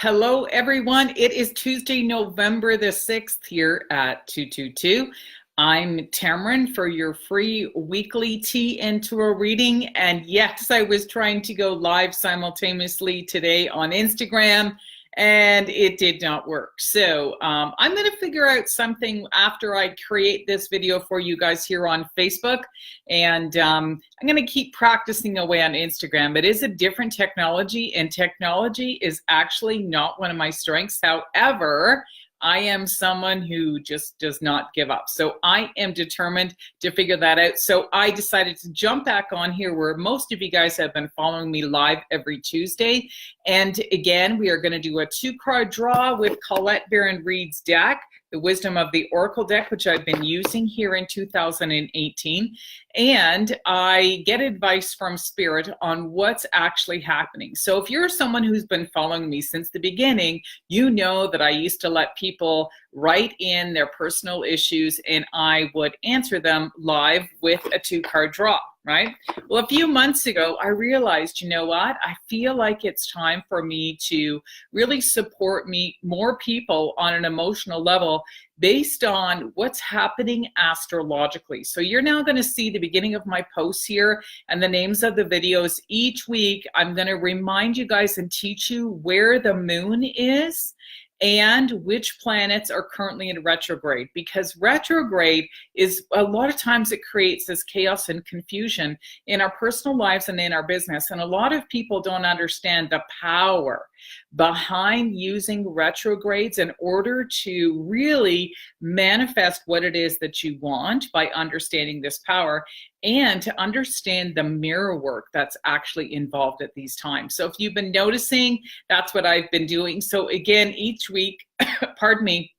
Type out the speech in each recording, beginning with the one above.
Hello, everyone. It is Tuesday, November the 6th here at 222. I'm Tamron for your free weekly tea and tarot reading. And yes, I was trying to go live simultaneously today on Instagram, and it did not work. So I'm going to figure out something after I create this video for you guys here on Facebook. And I'm going to keep practicing away on Instagram. It is a different technology, and technology is actually not one of my strengths. However, I am someone who just does not give up. So I am determined to figure that out. So I decided to jump back on here where most of you guys have been following me live every Tuesday. And again, we are going to do a 2-card draw with Colette Baron Reed's deck, the Wisdom of the Oracle deck, which I've been using here in 2018. And I get advice from Spirit on what's actually happening. So if you're someone who's been following me since the beginning, you know that I used to let people write in their personal issues and I would answer them live with a 2-card draw, right? Well, a few months ago, I realized, you know what? I feel like it's time for me to really support more people on an emotional level based on what's happening astrologically. So you're now going to see the beginning of my posts here and the names of the videos. Each week, I'm going to remind you guys and teach you where the moon is and which planets are currently in retrograde, because retrograde is a lot of times it creates this chaos and confusion in our personal lives and in our business. And a lot of people don't understand the power behind using retrogrades in order to really manifest what it is that you want by understanding this power and to understand the mirror work that's actually involved at these times. So if you've been noticing, that's what I've been doing. So again, each week, pardon me,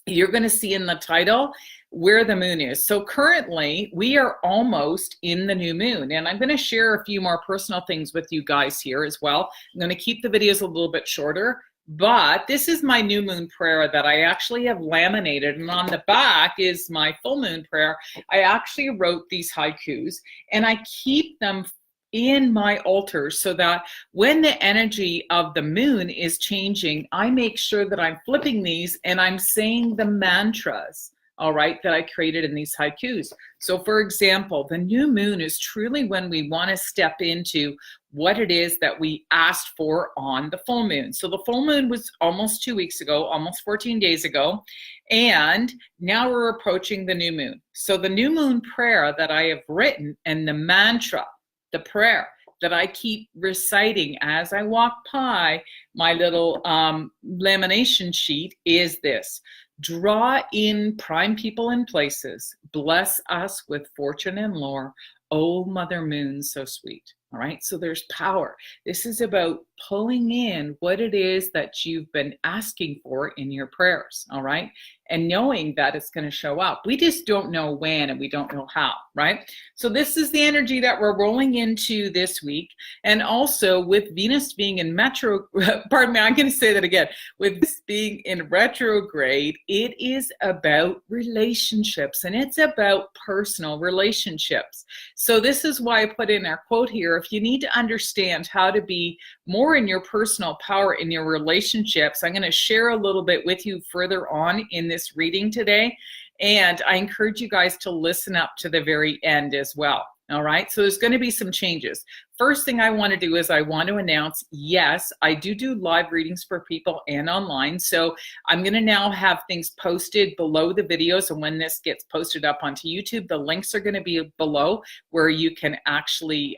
you're going to see in the title where the moon is. So currently we are almost in the new moon, and I'm going to share a few more personal things with you guys here as well. I'm going to keep the videos a little bit shorter, but this is my new moon prayer that I actually have laminated, and on the back is my full moon prayer. I actually wrote these haikus and I keep them in my altar so that when the energy of the moon is changing, I make sure that I'm flipping these and I'm saying the mantras, all right, that I created in these haikus. So for example, the new moon is truly when we want to step into what it is that we asked for on the full moon. So the full moon was almost 2 weeks ago, almost 14 days ago, and now we're approaching the new moon. So the new moon prayer that I have written and the mantra, the prayer that I keep reciting as I walk by my little lamination sheet is this: draw in prime people and places, bless us with fortune and lore, oh Mother Moon so sweet. All right, so there's power. This is about pulling in what it is that you've been asking for in your prayers, all right? And knowing that it's going to show up. We just don't know when and we don't know how, right? So this is the energy that we're rolling into this week. And also with Venus being in pardon me, I'm going to say that again. With this being in retrograde, it is about relationships and it's about personal relationships. So this is why I put in our quote here: if you need to understand how to be more in your personal power in your relationships, I'm going to share a little bit with you further on in this reading today. And I encourage you guys to listen up to the very end as well. All right, so there's going to be some changes. First thing I want to do is I want to announce, yes, I do live readings for people and online. So I'm going to now have things posted below the videos. And when this gets posted up onto YouTube, the links are going to be below where you can actually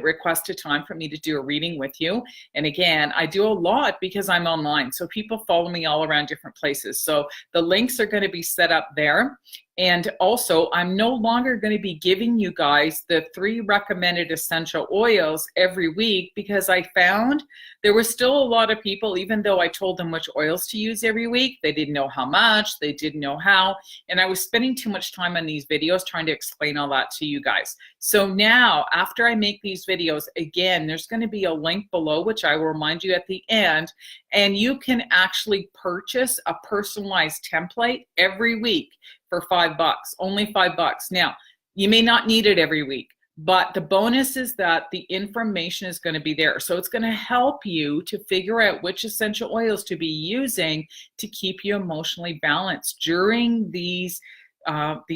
request a time for me to do a reading with you. And again, I do a lot because I'm online. So people follow me all around different places. So the links are going to be set up there. And also, I'm no longer going to be giving you guys the 3 recommended essential oils every week because I found there were still a lot of people, even though I told them which oils to use every week, they didn't know how much, they didn't know how. And I was spending too much time on these videos trying to explain all that to you guys. So now, after I make these videos, again, there's going to be a link below, which I will remind you at the end, and you can actually purchase a personalized template every week for $5, only $5. Now, you may not need it every week, But the bonus is that the information is going to be there. So it's going to help you to figure out which essential oils to be using to keep you emotionally balanced during these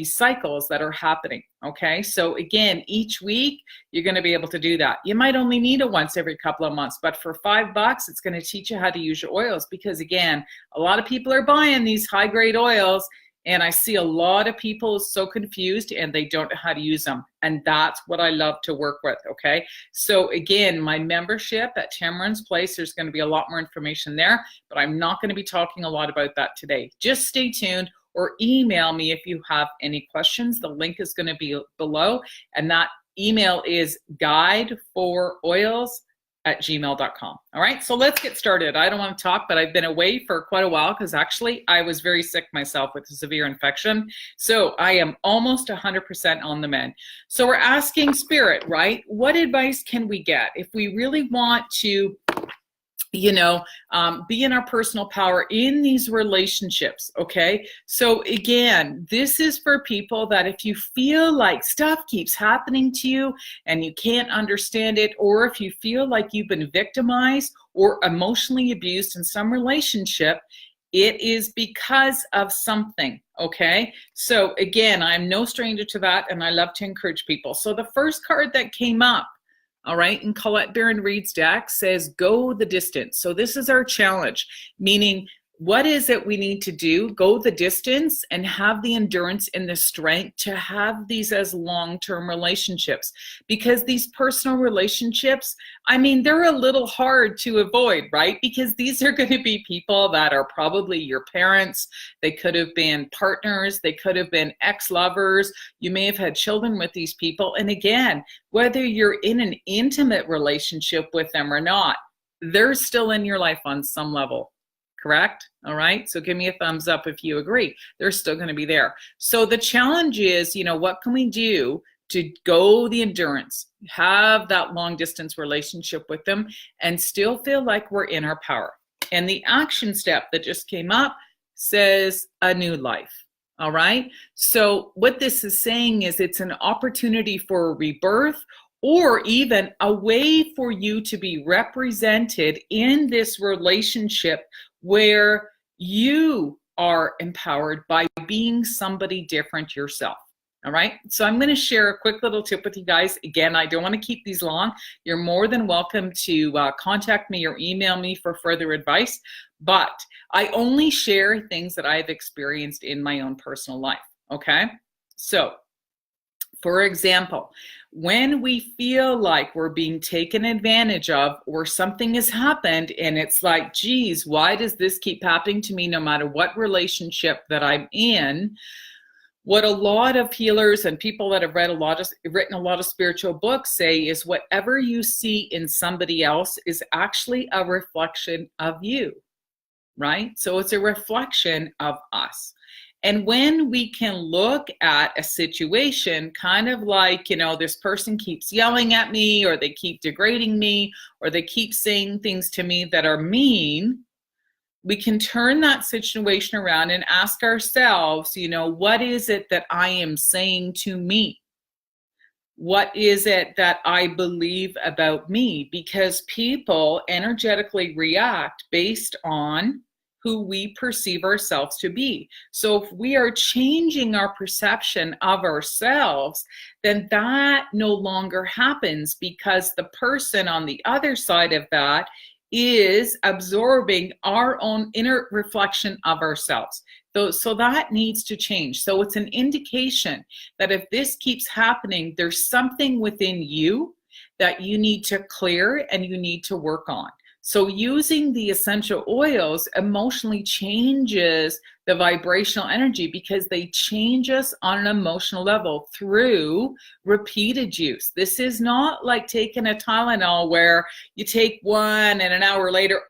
cycles that are happening. Okay, so again, each week you're going to be able to do that. You might only need it once every couple of months, but for $5, it's going to teach you how to use your oils, because again, a lot of people are buying these high grade oils, and I see a lot of people so confused and they don't know how to use them. And that's what I love to work with, okay? So again, my membership at Tamron's Place, there's going to be a lot more information there, but I'm not going to be talking a lot about that today. Just stay tuned, or email me if you have any questions. The link is going to be below, and that email is guideforoils@gmail.com. All right, so let's get started. I don't want to talk, but I've been away for quite a while because actually I was very sick myself with a severe infection. So I am almost 100% on the mend. So we're asking Spirit, right? What advice can we get if we really want to be in our personal power in these relationships, okay? So again, this is for people that if you feel like stuff keeps happening to you and you can't understand it, or if you feel like you've been victimized or emotionally abused in some relationship, it is because of something, okay? So again, I'm no stranger to that, and I love to encourage people. So the first card that came up, all right, and Colette Baron Reed's deck says, go the distance. So this is our challenge, meaning what is it we need to do? Go the distance and have the endurance and the strength to have these as long-term relationships. Because these personal relationships, I mean, they're a little hard to avoid, right? Because these are going to be people that are probably your parents. They could have been partners. They could have been ex-lovers. You may have had children with these people. And again, whether you're in an intimate relationship with them or not, they're still in your life on some level. Correct? All right. So give me a thumbs up if you agree. They're still going to be there. So the challenge is, what can we do to go the endurance, have that long distance relationship with them, and still feel like we're in our power? And the action step that just came up says a new life. All right. So what this is saying is it's an opportunity for a rebirth, or even a way for you to be represented in this relationship where you are empowered by being somebody different yourself. All right, so I'm going to share a quick little tip with you guys. Again, I don't want to keep these long. You're more than welcome to contact me or email me for further advice, but I only share things that I've experienced in my own personal life, okay? So, for example, when we feel like we're being taken advantage of, or something has happened and it's like, geez, why does this keep happening to me no matter what relationship that I'm in? What a lot of healers and people that have written a lot of spiritual books say is whatever you see in somebody else is actually a reflection of you, right? So it's a reflection of us. And when we can look at a situation kind of like, this person keeps yelling at me, or they keep degrading me, or they keep saying things to me that are mean, we can turn that situation around and ask ourselves, what is it that I am saying to me? What is it that I believe about me? Because people energetically react based on who we perceive ourselves to be. So if we are changing our perception of ourselves, then that no longer happens, because the person on the other side of that is absorbing our own inner reflection of ourselves. So that needs to change. So it's an indication that if this keeps happening, there's something within you that you need to clear and you need to work on. So using the essential oils emotionally changes the vibrational energy, because they change us on an emotional level through repeated use. This is not like taking a Tylenol where you take one and an hour later,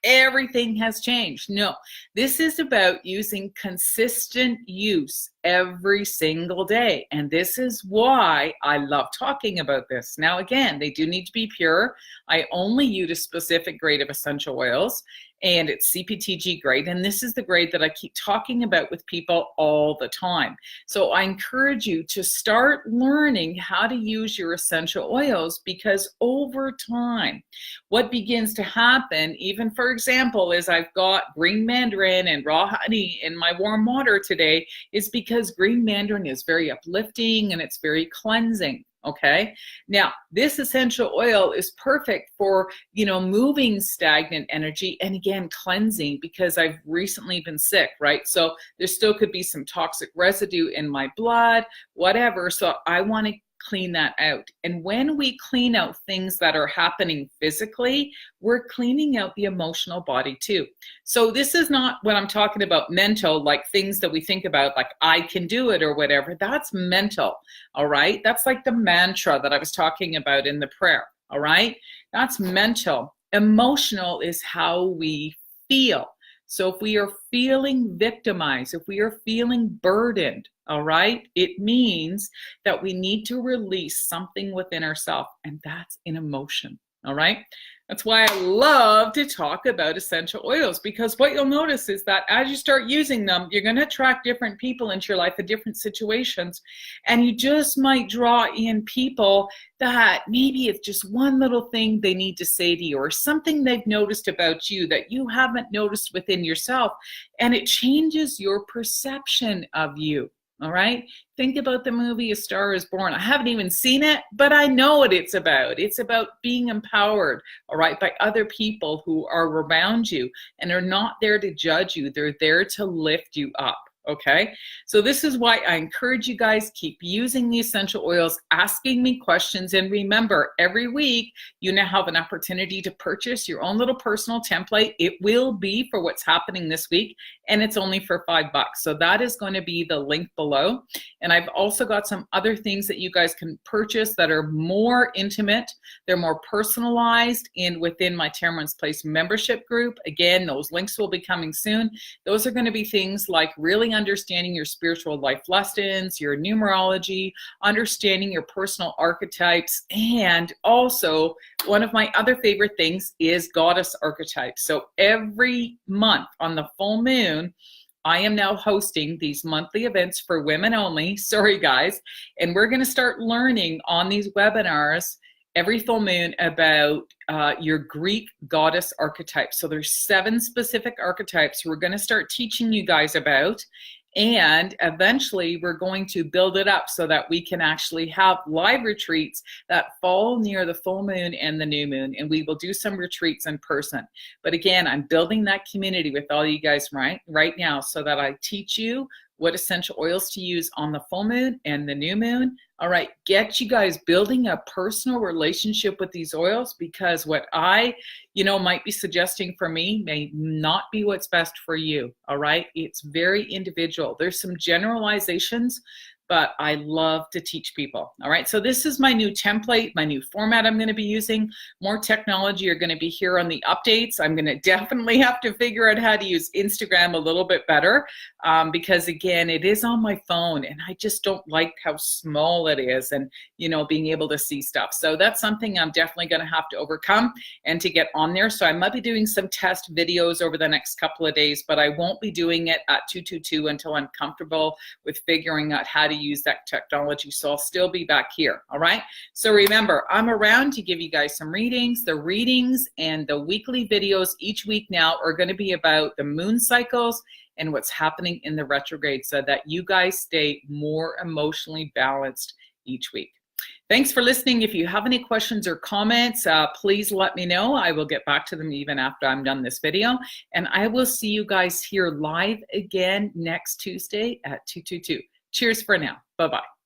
everything has changed. No, this is about using consistent use every single day. And this is why I love talking about this. Now, again, they do need to be pure. I only use a specific grade of essential oils, and it's CPTG grade. And this is the grade that I keep talking about with people all the time. So I encourage you to start learning how to use your essential oils, because over time, what begins to happen, even for example, is I've got green mandarin and raw honey in my warm water today, is because green mandarin is very uplifting and it's very cleansing. Okay. Now, this essential oil is perfect for, moving stagnant energy and again, cleansing, because I've recently been sick, right? So there still could be some toxic residue in my blood, whatever. So I want to clean that out. And when we clean out things that are happening physically, we're cleaning out the emotional body too. So this is not what I'm talking about mental, like things that we think about, like I can do it or whatever. That's mental, all right? That's like the mantra that I was talking about in the prayer, all right? That's mental. Emotional is how we feel. So if we are feeling victimized, if we are feeling burdened, all right, it means that we need to release something within ourselves, and that's an emotion, all right? That's why I love to talk about essential oils, because what you'll notice is that as you start using them, you're going to attract different people into your life in different situations, and you just might draw in people that maybe it's just one little thing they need to say to you, or something they've noticed about you that you haven't noticed within yourself, and it changes your perception of you. All right. Think about the movie A Star is Born. I haven't even seen it, but I know what it's about. It's about being empowered, all right, by other people who are around you and are not there to judge you. They're there to lift you up. Okay, so this is why I encourage you guys, keep using the essential oils, asking me questions. And remember, every week you now have an opportunity to purchase your own little personal template. It will be for what's happening this week, and it's only for $5. So that is going to be the link below. And I've also got some other things that you guys can purchase that are more intimate. They're more personalized and within my Tamron's Place membership group. Again, those links will be coming soon. Those are going to be things like really understanding your spiritual life lessons, your numerology, understanding your personal archetypes, and also one of my other favorite things is goddess archetypes. So every month on the full moon, I am now hosting these monthly events for women only. Sorry, guys. And we're going to start learning on these webinars every full moon about your Greek goddess archetypes. So there's 7 specific archetypes we're going to start teaching you guys about. And eventually we're going to build it up so that we can actually have live retreats that fall near the full moon and the new moon. And we will do some retreats in person. But again, I'm building that community with all you guys right now so that I teach you what essential oils to use on the full moon and the new moon. All right, get you guys building a personal relationship with these oils, because what I, might be suggesting for me may not be what's best for you. All right, it's very individual. There's some generalizations, but I love to teach people. All right, so this is my new template, my new format I'm going to be using. More technology are going to be here on the updates. I'm going to definitely have to figure out how to use Instagram a little bit better because, again, it is on my phone and I just don't like how small it is and, being able to see stuff. So that's something I'm definitely going to have to overcome and to get on there. So I might be doing some test videos over the next couple of days, but I won't be doing it at 222 until I'm comfortable with figuring out how to use that technology. So I'll still be back here. All right. So remember, I'm around to give you guys some readings. The readings and the weekly videos each week now are going to be about the moon cycles and what's happening in the retrograde so that you guys stay more emotionally balanced each week. Thanks for listening. If you have any questions or comments, please let me know. I will get back to them even after I'm done this video. And I will see you guys here live again next Tuesday at 222. Cheers for now. Bye-bye.